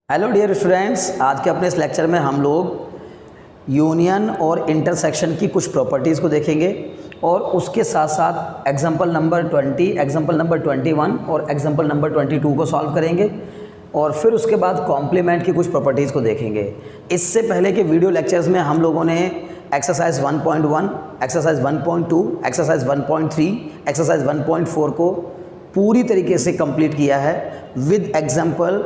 Hello dear students, आज के अपने इस लेक्चर में हम लोग यूनियन और इंटरसेक्शन की कुछ प्रॉपर्टीज़ को देखेंगे और उसके साथ साथ एग्जांपल नंबर 20, एग्जांपल नंबर 21 और एग्जांपल नंबर 22 को सॉल्व करेंगे और फिर उसके बाद कॉम्प्लीमेंट की कुछ प्रॉपर्टीज़ को देखेंगे। इससे पहले के वीडियो लेक्चर्स में हम लोगों ने एक्सरसाइज 1.1, एक्सरसाइज 1.2, एक्सरसाइज 1.3, एक्सरसाइज 1.4 को पूरी तरीके से कंप्लीट किया है with example,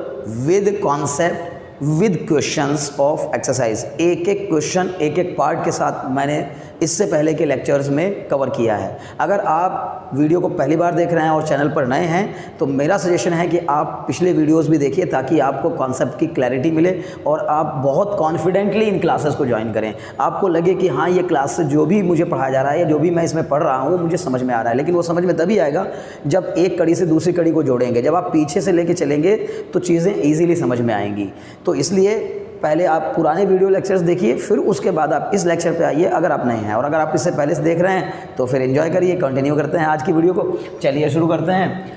with concept, with questions of exercise. एक एक क्वेश्चन, एक एक पार्ट के साथ मैंने इससे पहले के लेक्चर्स में कवर किया है। अगर आप वीडियो को पहली बार देख रहे हैं और चैनल पर नए हैं तो मेरा सजेशन है कि आप पिछले वीडियोस भी देखिए ताकि आपको कॉन्सेप्ट की क्लैरिटी मिले और आप बहुत कॉन्फिडेंटली इन क्लासेस को ज्वाइन करें। आपको लगे कि हाँ, ये क्लास से जो भी मुझे पढ़ाया जा रहा है या जो भी मैं इसमें पढ़ रहा हूँ वो मुझे समझ में आ रहा है। लेकिन वो समझ में तभी आएगा जब एक कड़ी से दूसरी कड़ी को जोड़ेंगे। जब आप पीछे से लेके चलेंगे तो चीज़ें ईजीली समझ में आएंगी। तो इसलिए पहले आप पुराने वीडियो लेक्चर्स देखिए, फिर उसके बाद आप इस लेक्चर पे आइए अगर आप नए हैं। और अगर आप इससे पहले से देख रहे हैं तो फिर एंजॉय करिए। कंटिन्यू करते हैं आज की वीडियो को। चलिए शुरू करते हैं।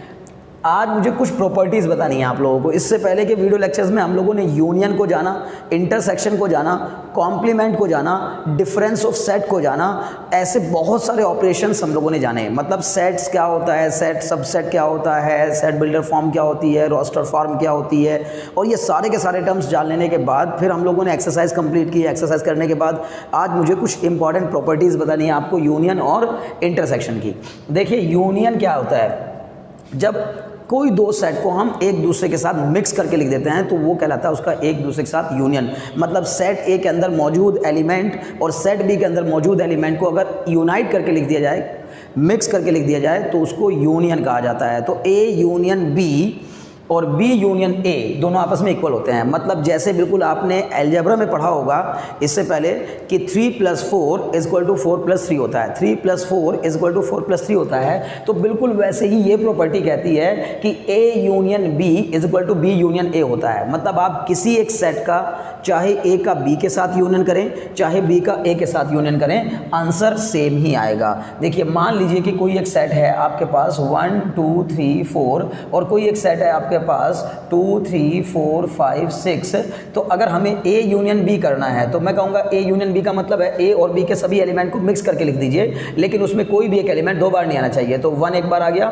आज मुझे कुछ प्रॉपर्टीज़ बतानी है आप लोगों को। इससे पहले के वीडियो लेक्चर्स में हम लोगों ने यूनियन को जाना, इंटरसेक्शन को जाना, कॉम्प्लीमेंट को जाना, डिफरेंस ऑफ सेट को जाना। ऐसे बहुत सारे ऑपरेशंस हम लोगों ने जाने। मतलब सेट्स क्या होता है, सेट सबसेट क्या होता है, सेट बिल्डर फॉर्म क्या होती है, रोस्टर फॉर्म क्या होती है, और ये सारे के सारे टर्म्स जान लेने के बाद फिर हम लोगों ने एक्सरसाइज कंप्लीट की। एक्सरसाइज करने के बाद आज मुझे कुछ इंपॉर्टेंट प्रॉपर्टीज़ बतानी है आपको यूनियन और इंटरसेक्शन की। देखिए, यूनियन क्या होता है? जब कोई दो सेट को हम एक दूसरे के साथ मिक्स करके लिख देते हैं तो वो कहलाता है उसका एक दूसरे के साथ यूनियन। मतलब सेट ए के अंदर मौजूद एलिमेंट और सेट बी के अंदर मौजूद एलिमेंट को अगर यूनाइट करके लिख दिया जाए, मिक्स करके लिख दिया जाए तो उसको यूनियन कहा जाता है। तो ए यूनियन बी और बी यूनियन ए दोनों आपस में इक्वल होते हैं। मतलब जैसे बिल्कुल आपने अलजेब्रा में पढ़ा होगा इससे पहले कि 3 + 4 = 4 + 3 होता है, 3 + 4 = 4 + 3 होता है। तो बिल्कुल वैसे ही ये प्रॉपर्टी कहती है कि A union B = B union A होता है। मतलब आप किसी एक सेट का चाहे ए का बी के साथ यूनियन करें, चाहे बी का ए के साथ यूनियन करें, आंसर सेम ही आएगा। देखिए, मान लीजिए कि कोई एक सेट है आपके पास 1 2 3 4 और कोई एक सेट है आपके पास 2 3 4 5 6। तो अगर हमें ए यूनियन बी करना है तो मैं कहूँगा ए यूनियन बी का मतलब है ए और बी के सभी एलिमेंट को मिक्स करके लिख दीजिए, लेकिन उसमें कोई भी एक एलिमेंट दो बार नहीं आना चाहिए। तो 1 एक बार आ गया,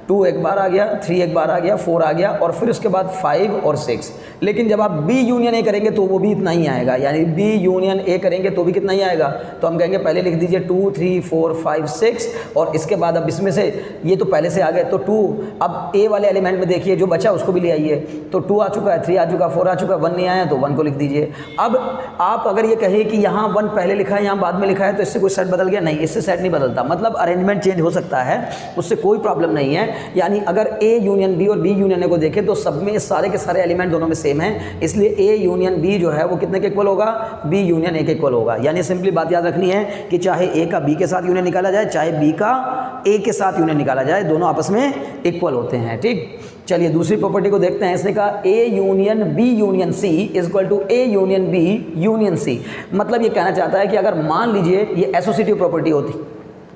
2 एक बार आ गया, 3 एक बार आ गया, 4 आ गया और फिर उसके बाद 5 और 6। लेकिन जब आप बी यूनियन ए करेंगे तो वो भी इतना ही आएगा। यानी बी यूनियन ए करेंगे तो भी कितना ही आएगा। तो हम कहेंगे पहले लिख दीजिए 2 3 4 5 6 और इसके बाद अब इसमें से ये तो पहले से आ गए तो 2, अब ए वाले एलिमेंट में देखिए जो बचा उसको भी ले आइए। तो 2 आ चुका है, 3 आ चुका, 4 आ चुका, 1 नहीं आया तो 1 को लिख दीजिए। अब आप अगर ये कहें कि यहाँ 1 पहले लिखा है यहाँ बाद में लिखा है तो इससे कोई सेट बदल गया? नहीं, इससे सेट नहीं बदलता। मतलब अरेंजमेंट चेंज हो सकता है, उससे कोई प्रॉब्लम नहीं है। यानी अगर ए यूनियन बी और बी यूनियन ए को देखें तो सब में सारे के सारे एलिमेंट दोनों में सेम है, इसलिए ए यूनियन बी जो है वो कितने के इक्वल होगा? बी यूनियन ए के इक्वल होगा। यानी सिंपली बात याद रखनी है कि चाहे ए का बी के साथ यूनियन निकाला जाए, चाहे बी का ए के साथ यूनियन निकाला जाए, दोनों आपस में इक्वल होते हैं। ठीक, चलिए दूसरी प्रॉपर्टी को देखते हैं। इसने कहा A union B union C = A union B union C. मतलब ये कहना चाहता है कि अगर मान लीजिए ये एसोसिएटिव प्रॉपर्टी होती,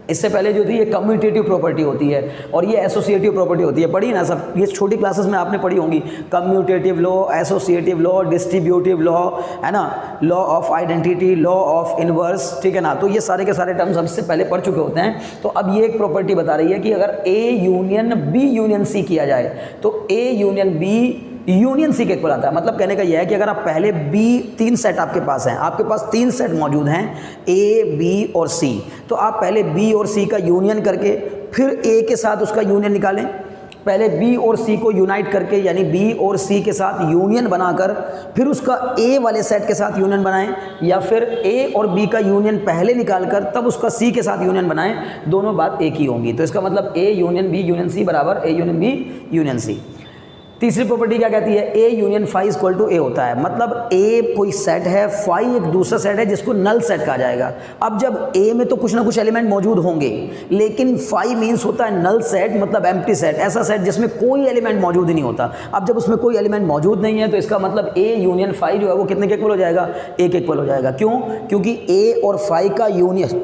इससे पहले जो थी ये कम्यूटेटिव प्रॉपर्टी होती है और ये एसोसिएटिव प्रॉपर्टी होती है। पढ़ी ना सब, ये छोटी क्लासेस में आपने पढ़ी होंगी। Commutative law, associative law, distributive law, है ना, law of identity, law of inverse, ठीक है ना। तो ये सारे के सारे टर्म्स हम इससे पहले पढ़ चुके होते हैं। तो अब ये एक प्रॉपर्टी बता रही है कि अगर A union B union C किया जाए तो A union B union C के इक्वल आता है। मतलब कहने का यह है कि अगर आप पहले बी, 3 सेट आपके पास हैं, आपके पास 3 सेट मौजूद हैं ए, बी और सी, तो आप पहले बी और सी का यूनियन करके फिर ए के साथ उसका यूनियन निकालें। पहले बी और सी को यूनाइट करके यानी बी और सी के साथ यूनियन बनाकर फिर उसका ए वाले सेट के साथ यूनियन बनाएं, या फिर ए और बी का यूनियन पहले निकालकर तब उसका सी के साथ यूनियन बनाएं। दोनों बात एक ही होंगी। तो इसका मतलब A union B union C बराबर A union B union C. तीसरी प्रॉपर्टी क्या कहती है? ए यूनियन फाई = ए होता है। मतलब ए कोई सेट है, फाई एक दूसरा सेट है जिसको नल सेट कहा जाएगा। अब जब ए में तो कुछ ना कुछ एलिमेंट मौजूद होंगे, लेकिन फाई मीन्स होता है नल सेट, मतलब एम्प्टी सेट, ऐसा सेट जिसमें कोई एलिमेंट मौजूद ही नहीं होता। अब जब उसमें कोई एलिमेंट मौजूद नहीं है तो इसका मतलब ए यूनियन फाई जो है वो कितने के इक्वल हो जाएगा? ए के इक्वल हो जाएगा। क्यों? क्योंकि ए और फाई का यूनियन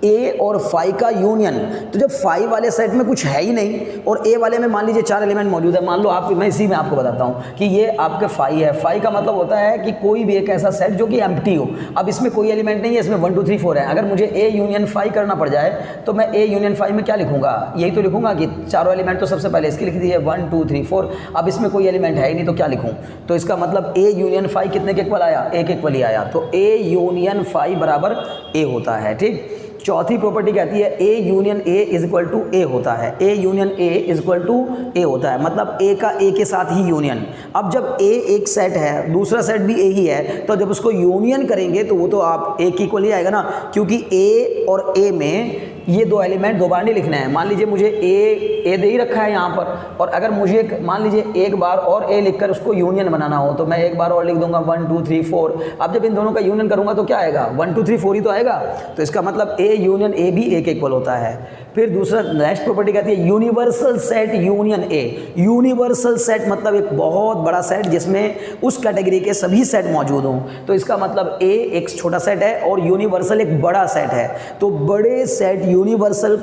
ए और फाई का यूनियन। तो जब फाई वाले सेट में कुछ है ही नहीं और ए वाले में मान लीजिए 4 एलिमेंट मौजूद है, मान लो आप, मैं इसी में आपको बताता हूँ कि ये आपके फाई है। फाई का मतलब होता है कि कोई भी एक ऐसा सेट जो कि एम्प्टी हो। अब इसमें कोई एलिमेंट नहीं है, इसमें 1 2 3 4 है। अगर मुझे ए यूनियन फाई करना पड़ जाए तो मैं ए यूनियन फाई में क्या लिखूंगा, यही तो लिखूंगा कि चारों एलिमेंट तो सबसे पहले इसकी लिख दी है 1 2 3 4। अब इसमें कोई एलिमेंट है ही नहीं तो क्या लिखूं, तो इसका मतलब ए यूनियन फाई कितने के इक्वल आया, एक इक्वल ही आया। तो ए यूनियन फाई बराबर ए होता है। ठीक, चौथी प्रॉपर्टी कहती है A union A is equal to A होता है। A union A is equal to A होता है, मतलब ए का ए के साथ ही यूनियन। अब जब ए एक सेट है, दूसरा सेट भी ए ही है, तो जब उसको यूनियन करेंगे तो वो तो आप ए की इक्वल ही आएगा ना, क्योंकि ए और ए में ये दो एलिमेंट दो बार नहीं लिखना है। मान लीजिए मुझे ए दे ही रखा है यहाँ पर, और अगर मुझे मान लीजिए एक बार और ए लिखकर उसको यूनियन बनाना हो तो मैं एक बार और लिख दूंगा 1 2 3 4। अब जब इन दोनों का यूनियन करूंगा तो क्या आएगा, 1 2 3 4 ही तो आएगा। तो इसका मतलब ए यूनियन ए भी ए के इक्वल होता है। फिर दूसरा नेक्स्ट प्रॉपर्टी कहती है universal set union A. Universal set मतलब एक बहुत बड़ा सेट जिसमें उस कैटेगरी के सभी सेट मौजूद हों। तो इसका मतलब ए एक छोटा सेट है और यूनिवर्सल एक बड़ा सेट है। तो बड़े सेट यूनिवर्सल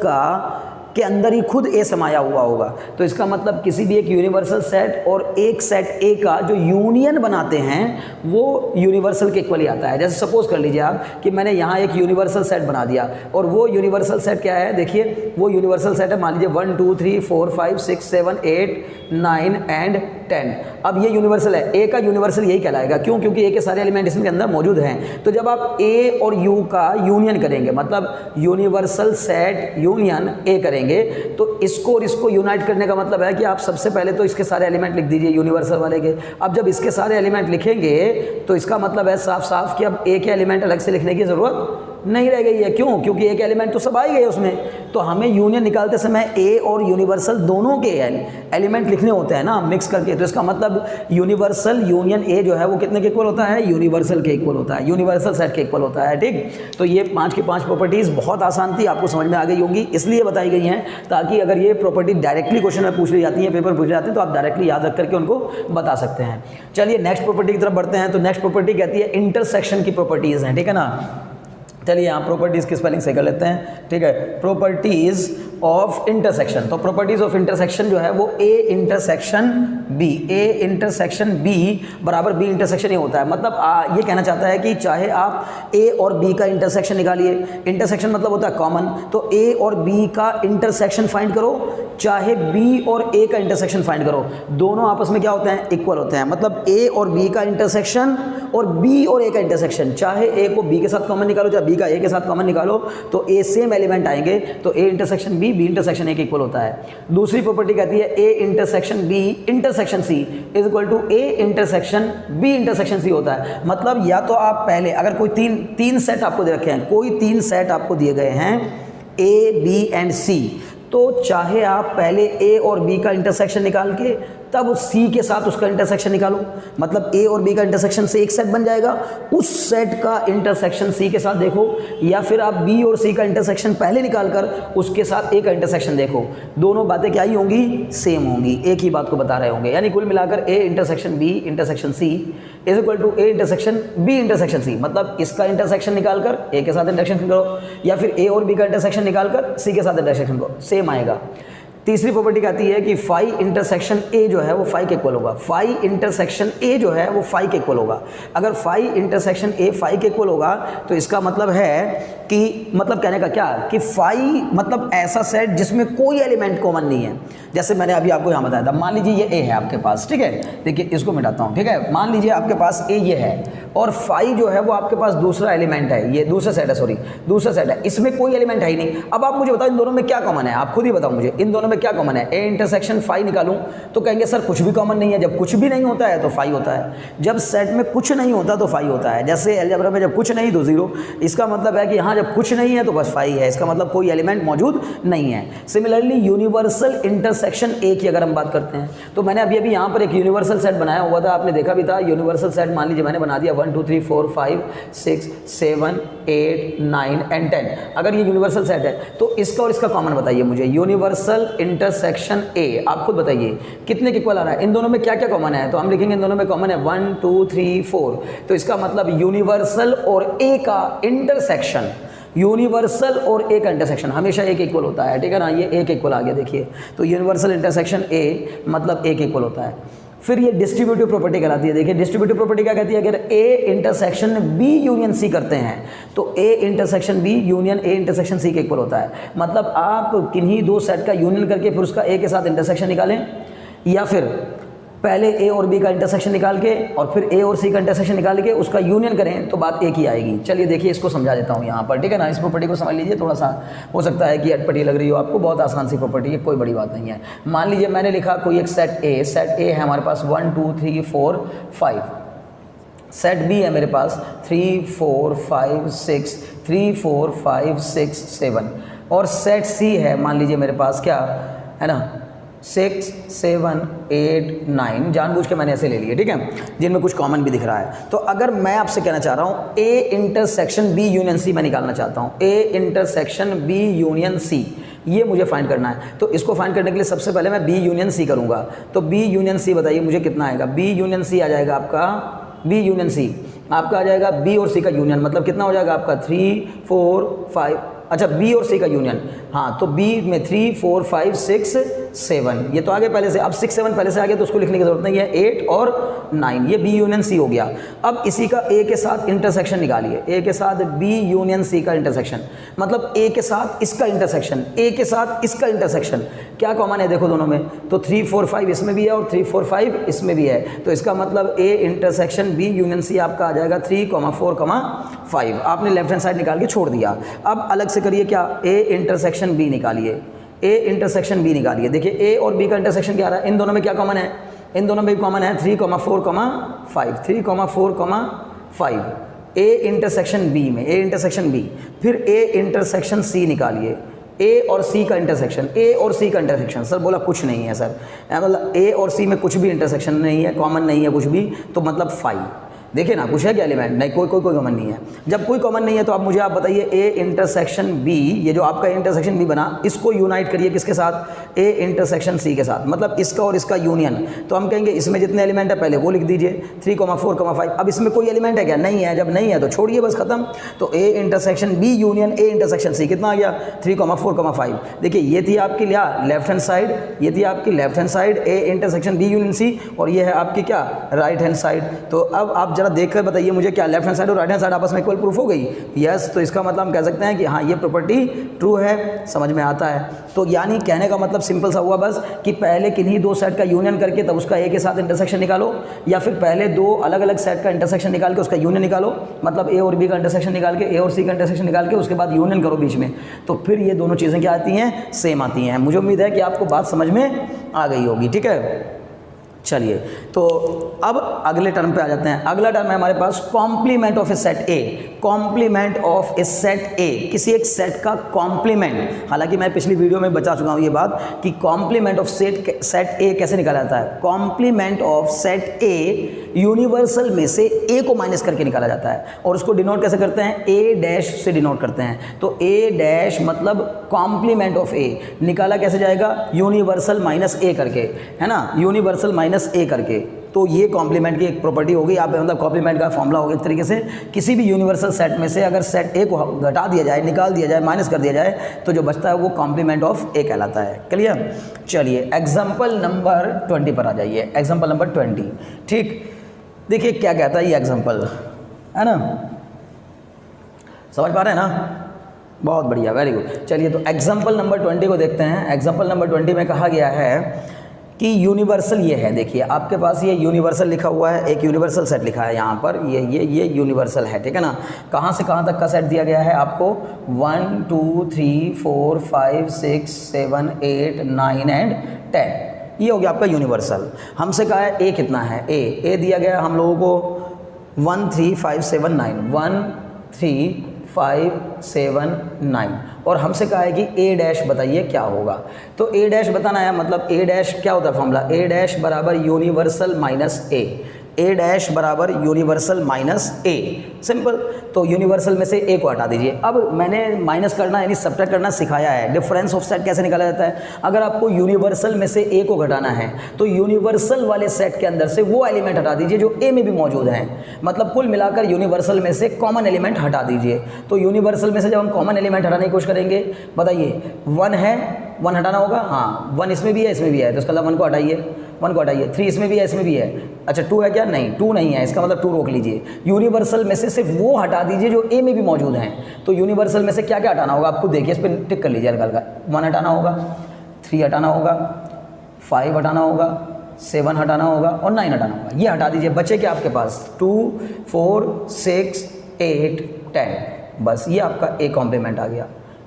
के अंदर ही खुद ए समाया हुआ होगा। तो इसका मतलब किसी भी एक यूनिवर्सल सेट और एक सेट ए का जो यूनियन बनाते हैं वो यूनिवर्सल के इक्वल ही आता है। जैसे सपोज कर लीजिए आप कि मैंने यहाँ एक यूनिवर्सल सेट बना दिया, और वो यूनिवर्सल सेट क्या है, देखिए वो यूनिवर्सल सेट है मान लीजिए 1 2 3 4 5 6 7 8 9 एंड 10। अब ये यूनिवर्सल है, ए का यूनिवर्सल यही कहलाएगा। क्यों, क्योंकि ए के सारे एलिमेंट इसमें अंदर मौजूद हैं। तो जब आप ए और यू का यूनियन करेंगे, मतलब यूनिवर्सल सेट यूनियन ए करेंगे, तो इसको और इसको यूनाइट करने का मतलब है कि आप सबसे पहले तो इसके सारे एलिमेंट लिख दीजिए यूनिवर्सल वाले के। अब जब इसके सारे एलिमेंट लिखेंगे तो इसका मतलब है साफ साफ कि अब ए के एलिमेंट अलग से लिखने की ज़रूरत नहीं रह गई है। क्यों, क्योंकि एक एलिमेंट तो सब आ ही गए उसमें। तो हमें यूनियन निकालते समय ए और यूनिवर्सल दोनों के एलिमेंट लिखने होते हैं ना, मिक्स करके। तो इसका मतलब यूनिवर्सल यूनियन ए जो है वो कितने के इक्वल होता है, यूनिवर्सल के इक्वल होता है, यूनिवर्सल सेट के इक्वल होता है। ठीक, तो ये 5 की 5 प्रॉपर्टीज़ बहुत आसान थी, आपको समझ में आ गई होंगी, इसलिए बताई गई हैं ताकि अगर ये प्रॉपर्टी डायरेक्टली क्वेश्चन में पूछ ली जाती है, पेपर पूछ जाते हैं, तो आप डायरेक्टली याद रख करके उनको बता सकते हैं। चलिए नेक्स्ट प्रॉपर्टी की तरफ बढ़ते हैं। तो नेक्स्ट प्रॉपर्टी कहती है इंटरसेक्शन की प्रॉपर्टीज़ हैं, ठीक है ना। चलिए यहाँ प्रॉपर्टीज़ की स्पेलिंग से कर लेते हैं, ठीक है। प्रॉपर्टीज़ ऑफ इंटरसेक्शन, तो प्रॉपर्टीज़ ऑफ इंटरसेक्शन जो है वो A intersection B, A intersection B बराबर बी इंटरसेक्शन ही होता है। मतलब ये कहना चाहता है कि चाहे आप ए और बी का इंटरसेक्शन निकालिए, इंटरसेक्शन मतलब होता है कॉमन, तो ए और बी का इंटरसेक्शन फाइंड करो, चाहे बी और ए का इंटरसेक्शन फाइंड करो, दोनों आपस में क्या होते हैं, इक्वल होते हैं। मतलब ए और बी का इंटरसेक्शन और बी और ए का इंटरसेक्शन, चाहे ए को बी के साथ कॉमन निकालो चाहे बी का ए के साथ कॉमन निकालो, तो ए सेम एलिमेंट आएंगे, तो A intersection B, B intersection A के इक्वल होता है। दूसरी प्रॉपर्टी कहती है A intersection B intersection C is equal to A intersection B intersection C होता है। मतलब या तो आप पहले अगर कोई तीन सेट आपको दे रखे हैं, कोई 3 सेट आपको दिए गए हैं ए बी एंड सी, तो चाहे आप पहले ए और बी का इंटरसेक्शन निकाल के तब सी के साथ उसका इंटरसेक्शन निकालो, मतलब ए और बी का इंटरसेक्शन से एक सेट बन जाएगा, उस सेट का इंटरसेक्शन सी के साथ देखो, या फिर आप बी और सी का इंटरसेक्शन पहले निकाल कर उसके साथ ए का इंटरसेक्शन देखो, दोनों बातें क्या ही होंगी, सेम होंगी, एक ही बात को बता रहे होंगे। यानी कुल मिलाकर A intersection B intersection C is equal to A intersection B intersection C, मतलब इसका इंटरसेक्शन निकाल कर ए के साथ इंटरसेक्शन करो, या फिर ए और बी का इंटरसेक्शन निकाल कर सी के साथ इंटरसेक्शन करो, सेम आएगा। तीसरी प्रॉपर्टी कहती है कि फाई इंटरसेक्शन ए जो है वो फाई के इक्वल होगा, फाई इंटरसेक्शन ए जो है वो फाई के इक्वल होगा। अगर फाई इंटरसेक्शन ए फाई के इक्वल होगा तो इसका मतलब है कि, मतलब कहने का क्या कि फाई मतलब ऐसा सेट जिसमें कोई एलिमेंट कॉमन नहीं है। जैसे मैंने अभी आपको यहाँ बताया था, मान लीजिए ये ए है आपके पास, ठीक है, देखिए इसको मिटाता हूँ, ठीक है, मान लीजिए आपके पास ए ये है और फाई जो है वो आपके पास दूसरा एलिमेंट है, ये दूसरा सेट है, सॉरी दूसरा सेट है, इसमें कोई एलिमेंट है ही नहीं। अब आप मुझे बताओ इन दोनों में क्या कॉमन है, आप खुद ही बताओ मुझे इन दोनों में क्या कॉमन है। ए इंटरसेक्शन फाई निकालूं तो कहेंगे सर कुछ भी कॉमन नहीं है, जब कुछ भी नहीं होता है तो फाई होता है, जब सेट में कुछ नहीं होता तो फाई होता है। जैसे अलजेब्रा में जब कुछ नहीं तो जीरो, इसका मतलब है कि यहाँ जब कुछ नहीं है तो बस फाई है, इसका मतलब कोई एलिमेंट मौजूद नहीं है। सिमिलरली यूनिवर्सल इंटरसेक्शन ए की अगर हम बात करते हैं तो मैंने अभी यहाँ पर एक यूनिवर्सल सेट बनाया हुआ था, आपने देखा भी था। यूनिवर्सल सेट मान लीजिए मैंने बना दिया 1 2 3 4 5 6 7 8 9 एंड 10। अगर ये यूनिवर्सल सेट है तो इसका और इसका कॉमन बताइए मुझे, यूनिवर्सल इंटरसेक्शन ए, आप खुद बताइए कितने के इक्वल आ रहा है, इन दोनों में क्या क्या कॉमन है। तो हम लिखेंगे इन दोनों में कॉमन है 1 2 3 4, तो इसका मतलब यूनिवर्सल और ए का इंटरसेक्शन, यूनिवर्सल और ए का इंटरसेक्शन हमेशा एक इक्वल होता है, ठीक है ना, ये एक इक्वल आ गया देखिए, तो यूनिवर्सल इंटरसेक्शन ए मतलब एक इक्वल होता है। फिर ये डिस्ट्रीब्यूटिव प्रॉपर्टी कहलाती है। देखिए डिस्ट्रीब्यूटिव प्रॉपर्टी क्या कहती है, अगर A intersection B union C करते हैं तो A intersection B union A intersection C के इक्वल होता है। मतलब आप किन्हीं दो सेट का यूनियन करके फिर उसका ए के साथ इंटरसेक्शन निकालें, या फिर पहले ए और बी का इंटरसेक्शन निकाल के और फिर ए और सी का इंटरसेक्शन निकाल के उसका यूनियन करें तो बात एक ही आएगी। चलिए देखिए इसको समझा देता हूँ यहाँ पर, ठीक है ना। इस प्रॉपर्टी को समझ लीजिए, थोड़ा सा हो सकता है कि अटपटी लग रही हो आपको, बहुत आसान सी प्रॉपर्टी है, कोई बड़ी बात नहीं है। मान लीजिए मैंने लिखा कोई एक सेट ए है हमारे पास 1 2 3 4 5, सेट बी है मेरे पास 3 4 5 6 3 4 5 6 7, और सेट सी है मान लीजिए मेरे पास क्या है ना 6 7 8 9, जानबूझ के मैंने ऐसे ले लिए, ठीक है, जिनमें कुछ कॉमन भी दिख रहा है। तो अगर मैं आपसे कहना चाह रहा हूँ A intersection B union C मैं निकालना चाहता हूँ, A intersection B union C, ये मुझे फाइंड करना है। तो इसको फाइंड करने के लिए सबसे पहले मैं बी यूनियन सी करूँगा। तो बी यूनियन सी बताइए मुझे कितना आएगा। बी यूनियन सी आ जाएगा आपका, बी यूनियन सी आपका आ जाएगा बी और सी का यूनियन, मतलब कितना हो जाएगा आपका 3 4 5, अच्छा बी और सी का यूनियन, हाँ तो बी में 3 4 5 6 7, ये तो आगे पहले से, अब 6 7 पहले से आ गया तो उसको लिखने की जरूरत नहीं है, 8 और 9, ये बी यूनियन सी हो गया। अब इसी का ए के साथ इंटरसेक्शन निकालिए, ए के साथ बी यूनियन सी का इंटरसेक्शन, मतलब ए के साथ इसका इंटरसेक्शन, ए के साथ इसका इंटरसेक्शन, क्या कॉमन है देखो दोनों में, तो 3 4 5 इसमें भी है और 3 4 5 इसमें भी है, तो इसका मतलब A intersection B union C आपका आ जाएगा 3 4 5। आपने लेफ्ट हैंड साइड निकाल के छोड़ दिया। अब अलग से करिए क्या, ए इंटरसेक्शन बी निकालिए, ए इंटरसेक्शन बी निकालिए। देखिए ए और बी का इंटरसेक्शन क्या आ रहा है, इन दोनों में क्या कॉमन है, इन दोनों में भी कॉमन है 3 4 5, 3 4 5, ए इंटरसेक्शन बी में, ए इंटरसेक्शन बी। फिर ए इंटरसेक्शन सी निकालिए, ए और सी का इंटरसेक्शन, ए और सी का इंटरसेक्शन, सर बोला कुछ नहीं है सर, मतलब ए और सी में कुछ भी इंटरसेक्शन नहीं है, कॉमन नहीं है कुछ भी, तो मतलब 5। देखिए ना कुछ है क्या एलिमेंट, नहीं कोई कॉमन नहीं है। जब कोई कॉमन नहीं है तो आप मुझे आप बताइए ए इंटरसेक्शन बी, ये जो आपका इंटरसेक्शन बी बना इसको यूनाइट करिए किसके साथ, ए इंटरसेक्शन सी के साथ, मतलब इसका और इसका यूनियन। तो हम कहेंगे इसमें जितने एलिमेंट है पहले वो लिख दीजिए 3 4 5। अब इसमें कोई एलिमेंट है क्या, नहीं है, जब नहीं है तो छोड़िए बस खत्म। तो A intersection B union A intersection C कितना आ गया 3 4 5। देखिए ये थी आपकी क्या लेफ्ट हैंड साइड, ये थी आपकी left hand side A intersection B union C, और ये है आपकी क्या राइट हैंड साइड। तो अब आप जरा देखकर बताइए मुझे क्या लेफ्ट हैंड साइड और राइट हैंड साइड आपस में इक्वल प्रूफ हो गई, यस। तो इसका मतलब हम कह सकते हैं कि हाँ ये प्रॉपर्टी ट्रू है, समझ में आता है। तो यानी कहने का मतलब सिंपल सा हुआ बस कि पहले किन्हीं दो सेट का यूनियन करके तब उसका ए के साथ इंटरसेक्शन निकालो, या फिर पहले दो अलग अलग सेट का इंटरसेक्शन निकाल के उसका यूनियन निकालो, मतलब ए और बी का इंटरसेक्शन निकाल के, ए और सी का इंटरसेक्शन निकाल के उसके बाद यूनियन करो बीच में, तो फिर ये दोनों चीज़ें क्या आती हैं, सेम आती हैं। मुझे उम्मीद है कि आपको बात समझ में आ गई होगी, ठीक है। चलिए तो अब अगले टर्म पे आ जाते हैं। अगला टर्म है हमारे पास complement of a set A, complement of a set A, किसी एक सेट का कॉम्प्लीमेंट। हालांकि मैं पिछली वीडियो में बता चुका हूँ ये बात कि कॉम्प्लीमेंट ऑफ सेट ए कैसे निकाला जाता है। Complement of set A universal में से ए को माइनस करके निकाला जाता है, और उसको डिनोट कैसे करते हैं, ए डैश से डिनोट करते हैं। तो ए डैश मतलब कॉम्प्लीमेंट ऑफ ए, निकाला कैसे जाएगा, यूनिवर्सल माइनस ए करके, है ना, यूनिवर्सल माइनस ए करके। तो ये कॉम्प्लीमेंट की एक प्रॉपर्टी होगी, आप मतलब कॉम्प्लीमेंट का फॉर्मूला होगा एक तरीके से, किसी भी यूनिवर्सल सेट में से अगर सेट ए को घटा दिया जाए, निकाल दिया जाए, माइनस कर दिया जाए, तो जो बचता है वो कॉम्प्लीमेंट ऑफ ए कहलाता है। क्लियर। चलिए एग्जाम्पल नंबर 20 पर आ जाइए, एग्जाम्पल नंबर 20। ठीक, देखिए क्या कहता है ये एग्जाम्पल, है ना, समझ पा रहे हैं ना, बहुत बढ़िया, वेरी गुड। चलिए तो एग्जाम्पल नंबर 20 को देखते हैं। एग्जाम्पल नंबर 20 में कहा गया है कि यूनिवर्सल ये है, देखिए आपके पास ये यूनिवर्सल लिखा हुआ है, एक यूनिवर्सल सेट लिखा है यहाँ पर, ये यूनिवर्सल है, ठीक है ना। कहाँ से कहाँ तक का सेट दिया गया है आपको, 1 2 3 4 5 6 7 8 9 एंड 10, ये हो गया आपका यूनिवर्सल। हमसे कहा है ए कितना है, ए दिया गया हम लोगों को 1 3 5 7 9, 1 3 5 7 9, और हमसे कहा है कि ए डैश बताइए क्या होगा। तो ए डैश बताना है, मतलब ए डैश क्या होता है फॉर्मूला, ए डैश बराबर यूनिवर्सल माइनस ए। ए डैश बराबर यूनिवर्सल माइनस ए, सिंपल। तो यूनिवर्सल में से ए को हटा दीजिए। अब मैंने माइनस करना यानी सब्ट्रैक्ट करना सिखाया है, डिफरेंस ऑफ सेट कैसे निकाला जाता है। अगर आपको यूनिवर्सल में से ए को घटाना है तो यूनिवर्सल वाले सेट के अंदर से वो एलिमेंट हटा दीजिए जो ए में भी मौजूद हैं, मतलब कुल मिलाकर यूनिवर्सल में से कॉमन एलिमेंट हटा दीजिए। तो यूनिवर्सल में से जब हम कॉमन एलिमेंट हटाने की कोशिश करेंगे, बताइए 1 है, 1 हटाना होगा, हाँ 1 इसमें भी है इसमें भी है, तो इसका मतलब 1 को हटाइए, 1 को हटाइए। 3 इसमें भी है इसमें भी है, अच्छा 2 है क्या, नहीं 2 नहीं है, इसका मतलब 2 रोक लीजिए। यूनिवर्सल में से सिर्फ वो हटा दीजिए जो ए में भी मौजूद हैं। तो यूनिवर्सल में से क्या क्या हटाना होगा आप खुद देखिए, इस पर टिक कर लीजिए हल्का हल्का। 1 हटाना होगा, 3 हटाना होगा, 5 हटाना होगा, 7 हटाना होगा और 9 हटाना होगा। ये हटा दीजिए, बचे क्या आपके पास 2, 4, 6, 8, 10, बस ये आपका ए कॉम्प्लीमेंट आ गया,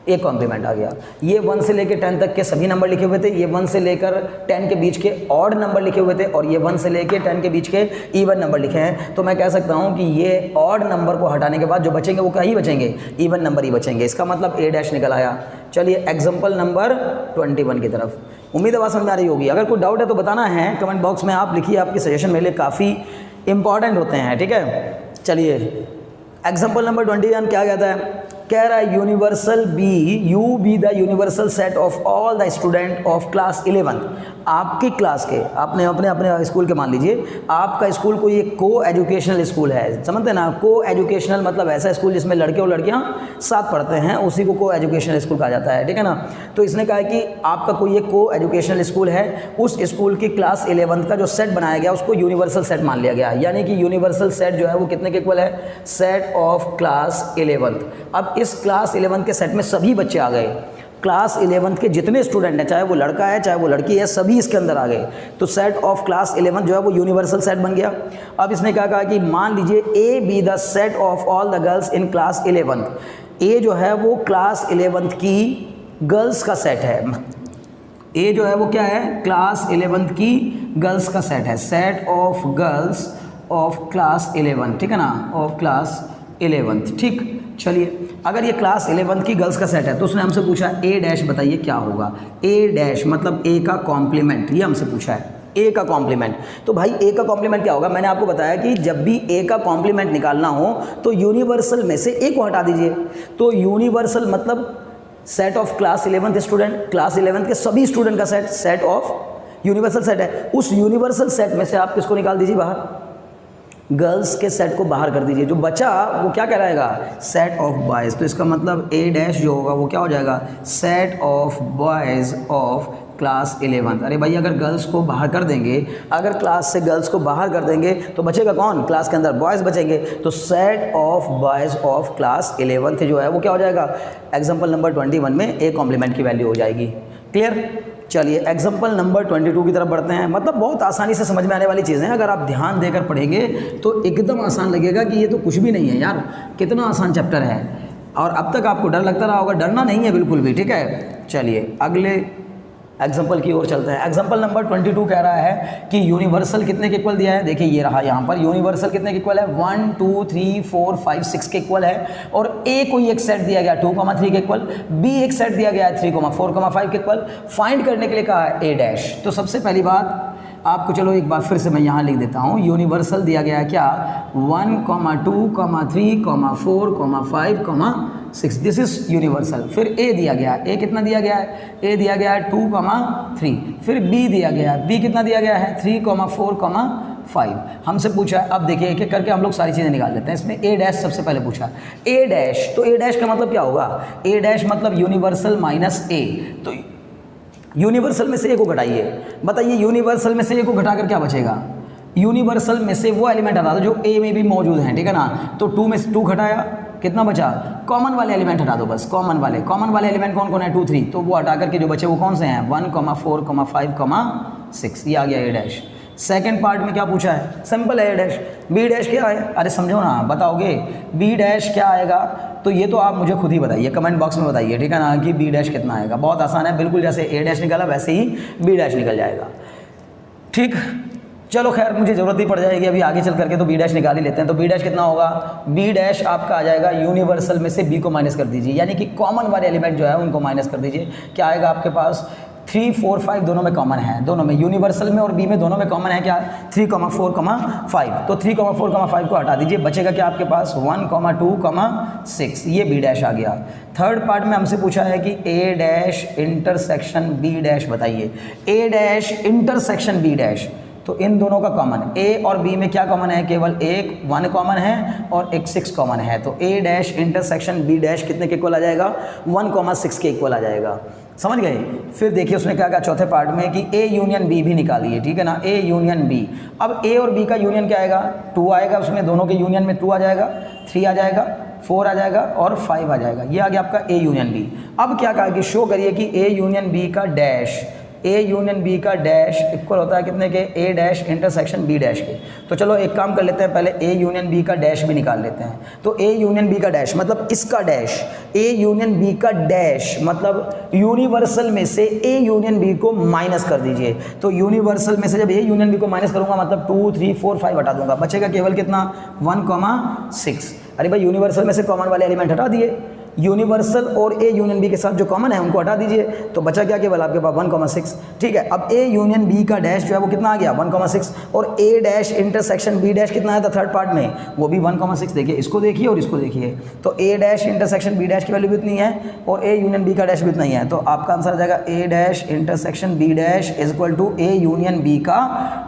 ए कॉम्प्लीमेंट आ गया। ये 1 से लेकर 10 तक के सभी नंबर लिखे हुए थे, ये 1 से लेकर 10 के बीच के ऑड नंबर लिखे हुए थे और ये 1 से लेकर 10 के बीच के इवन नंबर लिखे हैं। तो मैं कह सकता हूं कि ये ऑड नंबर को हटाने के बाद जो बचेंगे वो क्या ही बचेंगे, इवन नंबर ही बचेंगे। इसका मतलब ए डैश निकल आया। चलिए एग्जाम्पल नंबर 21 की तरफ। उम्मीद है बात समझ आ रही होगी। अगर कोई डाउट है तो बताना है कमेंट बॉक्स में, आप लिखिए, आपके सजेशन मेरे लिए काफ़ी इंपॉर्टेंट होते हैं, ठीक है। चलिए एग्जाम्पल नंबर 21 क्या कहता है, कह रहा है universal be the universal set of all the student of class 11। आपकी क्लास के, आपने अपने अपने स्कूल के मान लीजिए, आपका स्कूल कोई एक को एजुकेशनल स्कूल है, समझते ना। को एजुकेशनल मतलब ऐसा स्कूल जिसमें लड़के और लड़कियां साथ पढ़ते हैं, उसी को एजुकेशनल स्कूल कहा जाता है, ठीक है ना। तो इसने कहा है कि आपका कोई एक को एजुकेशनल स्कूल है, उस स्कूल की क्लास 11 का जो सेट बनाया गया उसको यूनिवर्सल सेट मान लिया गया। यानी कि यूनिवर्सल सेट जो है वो कितने के इक्वल है, सेट ऑफ क्लास 11। अब इस क्लास 11 के सेट में सभी बच्चे आ गए, क्लास 11 के जितने स्टूडेंट हैं, चाहे वो लड़का है चाहे वो लड़की है, सभी इसके अंदर आ गए। तो सेट ऑफ क्लास 11 जो है वो यूनिवर्सल सेट बन गया। अब इसने क्या कहा कि मान लीजिए A be the set of all the girls in class 11। ए जो है वो क्लास 11 की गर्ल्स का सेट है। ए जो है वो क्या है, क्लास 11 की गर्ल्स का सेट है, set of girls of class 11, ठीक है ना, ऑफ क्लास 11, ठीक। चलिए अगर ये क्लास 11 की गर्ल्स का सेट है तो उसने हमसे पूछा ए डैश बताइए क्या होगा। ए डैश मतलब ए का कॉम्प्लीमेंट, ये हमसे पूछा है ए का कॉम्प्लीमेंट। तो भाई ए का कॉम्प्लीमेंट क्या होगा, मैंने आपको बताया कि जब भी ए का कॉम्प्लीमेंट निकालना हो तो यूनिवर्सल में से ए को हटा दीजिए। तो यूनिवर्सल मतलब set of class 11 student, class 11 के सभी स्टूडेंट का set, set of universal set है। उस यूनिवर्सल सेट में से आप किसको निकाल दीजिए बाहर, गर्ल्स के सेट को बाहर कर दीजिए। जो बचा वो क्या कहलाएगा, सेट ऑफ बॉयज़। तो इसका मतलब ए डैश जो होगा वो क्या हो जाएगा, set of boys of class 11। अरे भाई अगर गर्ल्स को बाहर कर देंगे, अगर क्लास से गर्ल्स को बाहर कर देंगे तो बचेगा कौन, क्लास के अंदर बॉयज़ बचेंगे। तो set of boys of class 11 जो है वो क्या हो जाएगा, एग्जाम्पल नंबर 21 में ए कॉम्प्लीमेंट की वैल्यू हो जाएगी। क्लियर। चलिए एग्जाम्पल नंबर 22 की तरफ बढ़ते हैं। मतलब बहुत आसानी से समझ में आने वाली चीज़ें हैं, अगर आप ध्यान देकर पढ़ेंगे तो एकदम आसान लगेगा कि ये तो कुछ भी नहीं है यार, कितना आसान चैप्टर है। और अब तक आपको डर लगता रहा होगा, डरना नहीं है बिल्कुल भी, ठीक है। चलिए अगले एग्जाम्पल की ओर चलते हैं। एग्जाम्पल नंबर 22 कह रहा है कि यूनिवर्सल कितने के इक्वल दिया है, देखिए ये रहा यहाँ पर, यूनिवर्सल कितने के इक्वल है, 1 2 3 4 5 6 के इक्वल है। और ए कोई एक सेट दिया गया 2,3 के इक्वल, बी एक सेट दिया गया है 3,4,5 के इक्वल। फाइंड करने के लिए कहा है ए डैश। तो सबसे पहली बात आपको, चलो एक बार फिर से मैं यहाँ लिख देता हूँ, यूनिवर्सल दिया गया है क्या, 1, 2, 3, 4, 5, 6, दिस इज यूनिवर्सल। फिर ए दिया गया है, ए कितना दिया गया है, ए दिया गया है 2,3। फिर बी दिया गया है, बी कितना दिया गया है 3,4,5। हमसे पूछा है, अब देखिए एक एक करके हम लोग सारी चीज़ें निकाल लेते हैं। इसमें ए डैश सबसे पहले पूछा, ए डैश, तो ए डैश का मतलब क्या होगा, ए डैश मतलब यूनिवर्सल माइनस ए। तो यूनिवर्सल में से ए को घटाइए, बताइए यूनिवर्सल में से ए को घटाकर क्या बचेगा, यूनिवर्सल में से वो एलिमेंट हटा दो जो ए में भी मौजूद हैं, ठीक है ना। तो 2 में से 2 घटाया, कितना बचा, कॉमन वाले एलिमेंट हटा दो बस, कॉमन वाले एलिमेंट कौन कौन है, 2 3, तो वो हटा करके जो बचे वो कौन से हैं, 1, 4, 5, 6, ये आ गया ए डैश। सेकेंड पार्ट में क्या पूछा है, सिंपल है ए डैश। बी डैश क्या है, अरे समझो ना, बताओगे बी डैश क्या आएगा, तो ये तो आप मुझे खुद ही बताइए, कमेंट बॉक्स में बताइए, ठीक है ना, कि बी डैश कितना आएगा। बहुत आसान है, बिल्कुल जैसे ए डैश निकाला वैसे ही बी डैश निकल जाएगा, ठीक। चलो खैर मुझे ज़रूरत ही पड़ जाएगी अभी आगे चल करके, तो बी डैश निकाल ही लेते हैं। तो बी डैश कितना होगा, बी डैश आपका आ जाएगा यूनिवर्सल में से बी को माइनस कर दीजिए, यानी कि कॉमन वाले एलिमेंट जो है उनको माइनस कर दीजिए। क्या आएगा आपके पास, 3, 4, 5 दोनों में कॉमन है, दोनों में, यूनिवर्सल में और बी में दोनों में कॉमन है क्या, 3, 4, 5। तो 3, 4, 5 को हटा दीजिए, बचेगा क्या आपके पास 1, 2, 6, ये बी डैश आ गया। थर्ड पार्ट में हमसे पूछा है कि ए डैश इंटरसेक्शन बी डैश बताइए, ए डैश इंटरसेक्शन बी डैश, तो इन दोनों का कॉमन, ए और बी में क्या कॉमन है, केवल एक 1 कॉमन है और एक 6 कॉमन है। तो A dash intersection B dash कितने के इक्वल आ जाएगा, 1, 6 के इक्वल आ जाएगा। समझ गए। फिर देखिए उसने क्या कहा चौथे पार्ट में कि ए यूनियन बी भी निकालिए, ठीक है ना, ए यूनियन बी। अब ए और बी का यूनियन क्या आएगा, 2 आएगा, उसमें दोनों के यूनियन में 2 आ जाएगा, 3 आ जाएगा, 4 आ जाएगा और 5 आ जाएगा। ये आ गया आपका ए यूनियन बी। अब क्या कहा कि शो करिए कि ए यूनियन बी का डैश, ए यूनियन बी का डैश इक्वल होता है कितने के, ए डैश इंटरसेक्शन बी डैश के। तो चलो एक काम कर लेते हैं, पहले ए यूनियन बी का डैश भी निकाल लेते हैं। तो ए यूनियन बी का डैश मतलब इसका डैश, ए यूनियन बी का डैश मतलब यूनिवर्सल में से ए यूनियन बी को माइनस कर दीजिए। तो यूनिवर्सल में से जब ए यूनियन बी को माइनस करूंगा मतलब 2, 3, 4, 5 हटा दूंगा, बचेगा केवल कितना 1, 6। अरे भाई यूनिवर्सल में से कॉमन वाले एलिमेंट हटा दिए, यूनिवर्सल और ए यूनियन बी के साथ जो कॉमन है उनको हटा दीजिए, तो बचा क्या केवल आपके पास 1, 6। ठीक है, अब ए यूनियन बी का डैश जो है वो कितना आ गया 1, 6 और ए डैश इंटरसेक्शन बी डैश कितना आया था थर्ड पार्ट में, वो भी 1, 6। देखिए इसको देखिए और इसको देखिए, तो A dash intersection B dash की वैल्यू भी इतनी है और ए यूनियन बी का डैश भी इतना ही है। तो आपका आंसर आ जाएगा A dash intersection B dash is equal to A union B का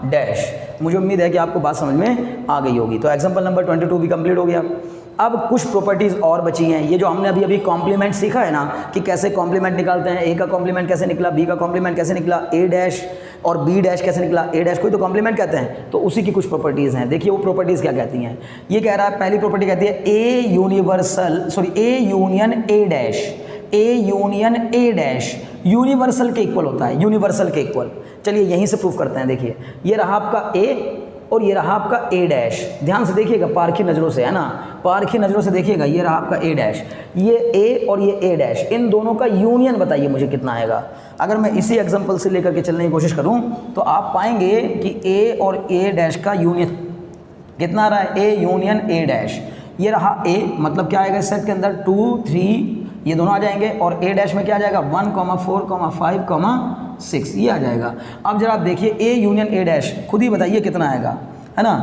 डैश। मुझे उम्मीद है कि आपको बात समझ में आ गई होगी। तो एग्जाम्पल नंबर 22 भी कंप्लीट हो गया। अब कुछ प्रॉपर्टीज़ और बची हैं, ये जो हमने अभी कॉम्प्लीमेंट सीखा है ना कि कैसे कॉम्प्लीमेंट निकालते हैं, ए का कॉम्प्लीमेंट कैसे निकला, बी का कॉम्प्लीमेंट कैसे निकला, ए डैश और बी डैश कैसे निकला, ए डैश को ही तो कॉम्प्लीमेंट कहते हैं। तो उसी की कुछ प्रॉपर्टीज़ हैं, देखिए वो प्रॉपर्टीज़ क्या कहती हैं। ये कह रहा है पहली प्रॉपर्टी कहती है A union A dash, A union A dash universal के इक्वल होता है, यूनिवर्सल के इक्वल। चलिए यहीं से प्रूफ करते हैं। देखिए ये रहा आपका ए और ये रहा आपका ए डैश, ध्यान से देखिएगा पारखी नज़रों से, है ना, पारखी नज़रों से देखिएगा। ये रहा आपका ए डैश, ये ए और ये ए डैश, इन दोनों का यूनियन बताइए मुझे कितना आएगा। अगर मैं इसी एग्जांपल से लेकर के चलने की कोशिश करूं तो आप पाएंगे कि ए और ए डैश का यूनियन कितना आ रहा है, ए यूनियन ए डैश। ये रहा ए, मतलब क्या आएगा इस सेट के अंदर 2, 3 ये दोनों आ जाएंगे और ए डैश में क्या आ जाएगा 1, 4, 5, 6 ये आ जाएगा। अब जरा आप देखिए ए यूनियन ए डैश, खुद ही बताइए कितना आएगा, है ना,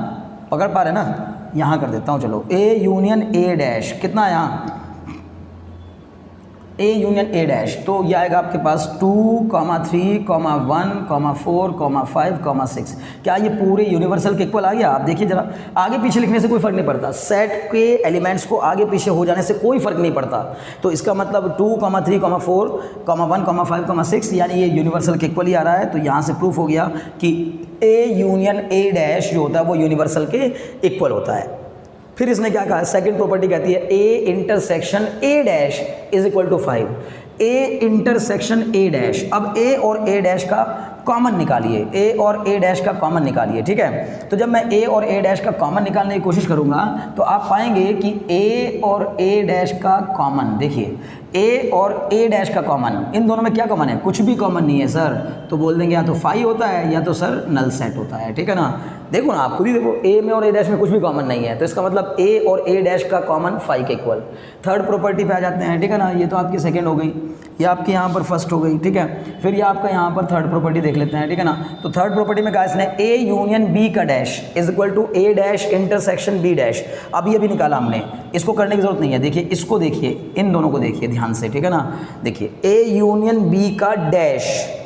पकड़ पा रहे ना, यहाँ कर देता हूँ चलो। ए यूनियन ए डैश कितना आया, ए यूनियन ए डैश, तो ये आएगा आपके पास 2, 3, 1, 4, 5, 6। क्या ये पूरे यूनिवर्सल के इक्वल आ गया? आप देखिए जरा, आगे पीछे लिखने से कोई फ़र्क नहीं पड़ता, सेट के एलिमेंट्स को आगे पीछे हो जाने से कोई फ़र्क नहीं पड़ता। तो इसका मतलब 2, 3, 4, 1, 5, 6 यानी ये यूनिवर्सल के इक्वल ही आ रहा है। तो यहाँ से प्रूफ हो गया कि ए यूनियन ए डैश जो होता है वो यूनिवर्सल के इक्वल होता है। फिर इसने क्या कहा, सेकंड प्रॉपर्टी कहती है A intersection A dash is equal to 5। A intersection A dash, अब ए और ए डैश का कॉमन निकालिए, ए और ए डैश का कॉमन निकालिए, ठीक है। तो जब मैं ए और ए डैश का कॉमन निकालने की कोशिश करूंगा तो आप पाएंगे कि ए और ए डैश का कॉमन, देखिए ए और ए डैश का कॉमन, इन दोनों में क्या कॉमन है, कुछ भी कॉमन नहीं है सर। तो बोल देंगे या तो 5 होता है या तो सर नल सेट होता है, ठीक है ना। देखो ना, आप खुद ही देखो, ए में और ए डैश में कुछ भी कॉमन नहीं है, तो इसका मतलब ए और ए डैश का कॉमन 5 के इक्वल। थर्ड प्रॉपर्टी पे आ जाते हैं, ठीक है ना। ये तो आपकी सेकंड हो गई, ये आपकी यहाँ पर फर्स्ट हो गई, ठीक है। फिर ये आपका यहाँ पर थर्ड प्रॉपर्टी देख लेते हैं, ठीक है ना। तो थर्ड प्रॉपर्टी में कहा इसने ए यूनियन बी का dash is equal to A dash intersection B dash. अब ये भी निकाला हमने, इसको करने की जरूरत नहीं है। देखिए इसको देखिए, इन दोनों को देखिए ध्यान से, ठीक है ना। देखिए ए यूनियन बी का डैश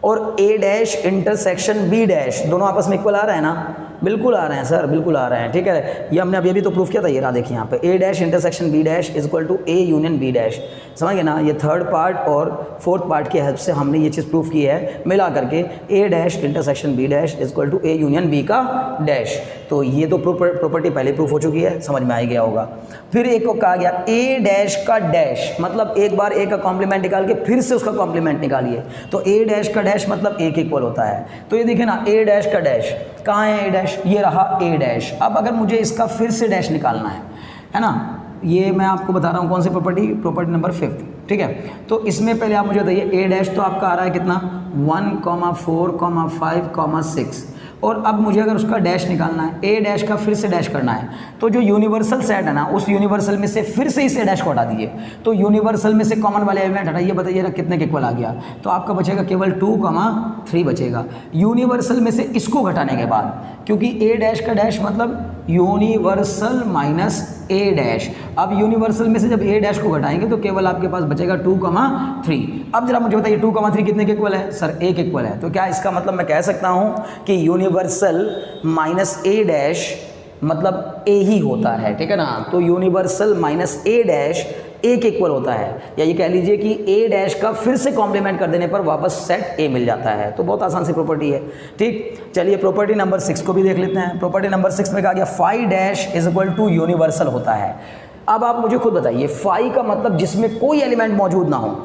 और ए डैश इंटरसेक्शन बी डैश दोनों आपस में इक्वल आ रहे हैं ना, बिल्कुल आ रहे हैं सर, बिल्कुल आ रहे हैं, ठीक है। ये हमने अभी तो प्रूफ किया था, ये रहा देखिए यहाँ पे A dash intersection B dash is equal to A union B dash. समझ गए ना, ये थर्ड पार्ट और फोर्थ पार्ट की हेल्प से हमने ये चीज़ प्रूफ की है मिला करके, A dash intersection B dash is equal to A union B का डैश। तो ये तो प्रॉपर्टी पहले प्रूफ हो चुकी है, समझ में आ गया होगा। फिर एक को कहा गया ए डैश का डैश, मतलब एक बार ए का कॉम्प्लीमेंट निकाल के फिर से उसका कॉम्प्लीमेंट निकालिए, तो ए डैश का डैश मतलब ए के इक्वल होता है। तो ये देखिए ना, ए डैश का डैश कहाँ है, ए डैश, ये रहा ए डैश। अब अगर मुझे इसका फिर से डैश निकालना है ना, ये मैं आपको बता रहा हूँ कौन सी प्रॉपर्टी नंबर 5, ठीक है। तो इसमें पहले आप मुझे बताइए, ए डैश तो आपका आ रहा है कितना 1, 4, 5, 6, और अब मुझे अगर उसका डैश निकालना है, ए डैश का फिर से डैश करना है, तो जो यूनिवर्सल सेट है ना, उस यूनिवर्सल में से फिर से इस ए डैश को हटा दीजिए। तो यूनिवर्सल में से कॉमन वाले एलिमेंट हटाइए, बताइए ना कितने के इक्वल आ गया। तो आपका बचेगा केवल 2,3 बचेगा यूनिवर्सल में से इसको घटाने के बाद, क्योंकि ए डैश का डैश मतलब यूनिवर्सल माइनस ए डैश। अब यूनिवर्सल में से जब ए डैश को घटाएंगे तो केवल आपके पास बचेगा 2,3। अब जरा मुझे बताइए 2,3 कितने के इक्वल है? सर 1 इक्वल है। तो क्या इसका मतलब मैं कह सकता हूँ कि यूनिवर्सल माइनस ए डैश मतलब ए ही होता है, ठीक है ना। तो यूनिवर्सल माइनस ए डैश ए के इक्वल होता है, या ये कह लीजिए कि ए डैश का फिर से कॉम्प्लीमेंट कर देने पर वापस सेट ए मिल जाता है। तो बहुत आसान सी प्रॉपर्टी है, ठीक। चलिए प्रॉपर्टी नंबर 6 को भी देख लेते हैं। प्रॉपर्टी नंबर 6 में कहा गया phi dash is equal to universal होता है। अब आप मुझे खुद बताइए, फाई का मतलब जिसमें कोई एलिमेंट मौजूद ना हो,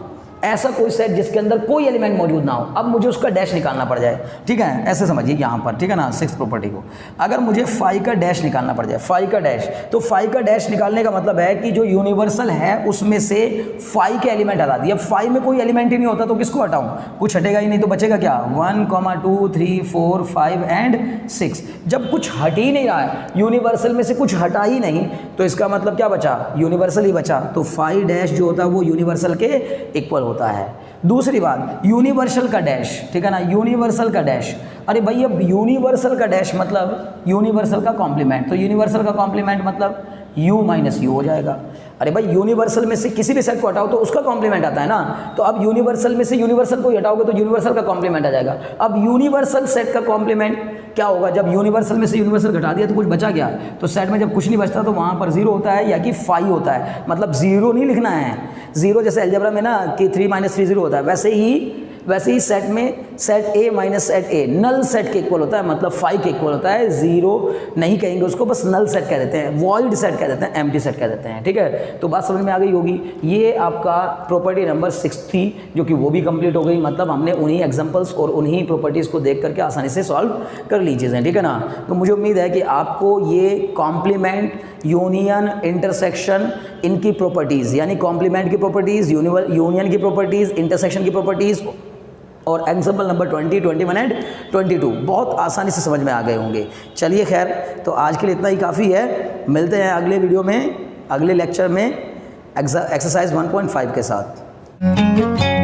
ऐसा कोई सेट जिसके अंदर कोई एलिमेंट मौजूद ना हो। अब मुझे उसका डैश निकालना पड़ जाए, ठीक है, ऐसे समझिए यहाँ पर, ठीक है ना। 6 प्रॉपर्टी को अगर मुझे फाई का डैश निकालना पड़ जाए, फाई का डैश, तो फाई का डैश निकालने का मतलब है कि जो यूनिवर्सल है उसमें से फाई के एलिमेंट हटा दिए। अब फाई में कोई एलिमेंट ही नहीं होता तो किसको हटाऊं? कुछ हटेगा ही नहीं, तो बचेगा क्या? 1, 2, 3, 4, 5 एंड 6। जब कुछ हट ही नहीं रहा है, यूनिवर्सल में से कुछ हटा ही नहीं, तो इसका मतलब क्या बचा? यूनिवर्सल ही बचा। तो फाई डैश जो होता है वो यूनिवर्सल के इक्वल होता है। दूसरी बात, यूनिवर्सल का डैश, ठीक है ना, यूनिवर्सल का डैश। अरे भाई अब यूनिवर्सल का डैश मतलब यूनिवर्सल का कॉम्प्लीमेंट, तो यूनिवर्सल का कॉम्प्लीमेंट मतलब u माइनस यू हो जाएगा। अरे भाई यूनिवर्सल में से किसी भी सेट को हटाओ तो उसका कॉम्प्लीमेंट आता है ना, तो अब यूनिवर्सल में से यूनिवर्सल को हटाओगे तो यूनिवर्सल का कॉम्प्लीमेंट आ जाएगा। अब यूनिवर्सल सेट का कॉम्प्लीमेंट क्या होगा? जब यूनिवर्सल में से यूनिवर्सल घटा दिया तो कुछ बचा गया, तो सेट में जब कुछ नहीं बचता तो वहाँ पर 0 होता है या कि फाई होता है। मतलब 0 नहीं लिखना है, 0 जैसे अलजेब्रा में ना कि 3 - 3 0 होता है, वैसे ही सेट में set A minus set A null set के इक्वल होता है, मतलब फाई के इक्वल होता है। 0 नहीं कहेंगे उसको, बस नल सेट कह देते हैं, वॉइड सेट कह देते हैं, एम्प्टी सेट कह देते हैं, ठीक है। तो बात समझ में आ गई होगी। ये आपका प्रॉपर्टी नंबर 6 थी, जो कि वो भी कंप्लीट हो गई। मतलब हमने उन्हीं एग्जांपल्स और उन्हीं प्रॉपर्टीज़ को देख करके आसानी से सॉल्व कर ली चीज़ें, ठीक है ना। तो मुझे उम्मीद है कि आपको ये कॉम्प्लीमेंट, यूनियन, इंटरसेक्शन, इनकी प्रॉपर्टीज़, यानी कॉम्प्लीमेंट की प्रॉपर्टीज़, यूनियन की प्रॉपर्टीज़, इंटरसेक्शन की प्रॉपर्टीज़ और एग्जाम्पल नंबर 20, 21 एंड 22 बहुत आसानी से समझ में आ गए होंगे। चलिए खैर, तो आज के लिए इतना ही काफ़ी है। मिलते हैं अगले वीडियो में, अगले लेक्चर में एक्सरसाइज 1.5 के साथ।